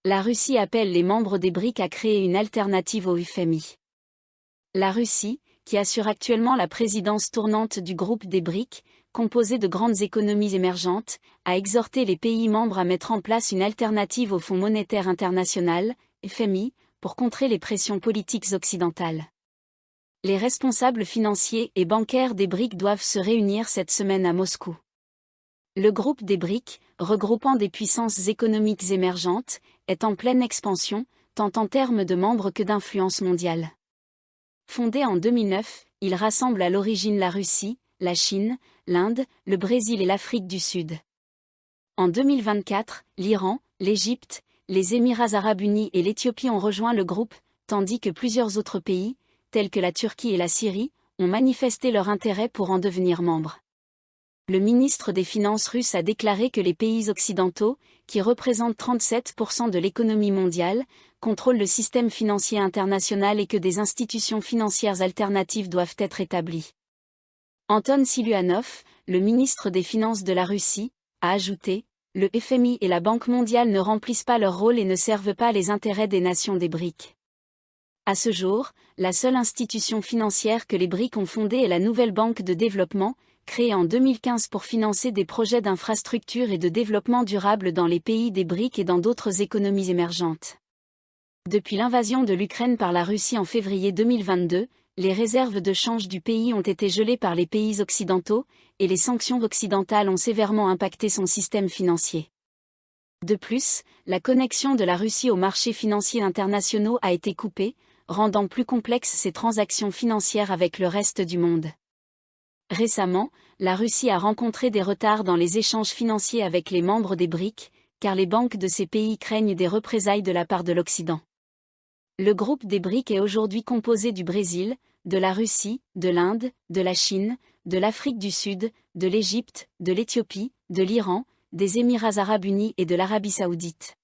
La Russie appelle les membres des BRIC à créer une alternative au FMI. La Russie, qui assure actuellement la présidence tournante du groupe des BRIC, composé de grandes économies émergentes, a exhorté les pays membres à mettre en place une alternative au Fonds monétaire international, FMI, pour contrer les pressions politiques occidentales. Les responsables financiers et bancaires des BRIC doivent se réunir cette semaine à Moscou. Le groupe des BRIC, regroupant des puissances économiques émergentes, est en pleine expansion, tant en termes de membres que d'influence mondiale. Fondé en 2009, il rassemble à l'origine la Russie, la Chine, l'Inde, le Brésil et l'Afrique du Sud. En 2024, l'Iran, l'Égypte, les Émirats arabes unis et l'Éthiopie ont rejoint le groupe, tandis que plusieurs autres pays, tels que la Turquie et la Syrie, ont manifesté leur intérêt pour en devenir membres. Le ministre des Finances russe a déclaré que les pays occidentaux, qui représentent 37% de l'économie mondiale, contrôlent le système financier international et que des institutions financières alternatives doivent être établies. Anton Siluanov, le ministre des Finances de la Russie, a ajouté « Le FMI et la Banque mondiale ne remplissent pas leur rôle et ne servent pas les intérêts des nations des BRIC. » À ce jour, la seule institution financière que les BRIC ont fondée est la Nouvelle Banque de développement, créée en 2015 pour financer des projets d'infrastructure et de développement durable dans les pays des BRIC et dans d'autres économies émergentes. Depuis l'invasion de l'Ukraine par la Russie en février 2022, les réserves de change du pays ont été gelées par les pays occidentaux, et les sanctions occidentales ont sévèrement impacté son système financier. De plus, la connexion de la Russie aux marchés financiers internationaux a été coupée, rendant plus complexes ses transactions financières avec le reste du monde. Récemment, la Russie a rencontré des retards dans les échanges financiers avec les membres des BRIC, car les banques de ces pays craignent des représailles de la part de l'Occident. Le groupe des BRIC est aujourd'hui composé du Brésil, de la Russie, de l'Inde, de la Chine, de l'Afrique du Sud, de l'Égypte, de l'Éthiopie, de l'Iran, des Émirats arabes unis et de l'Arabie saoudite.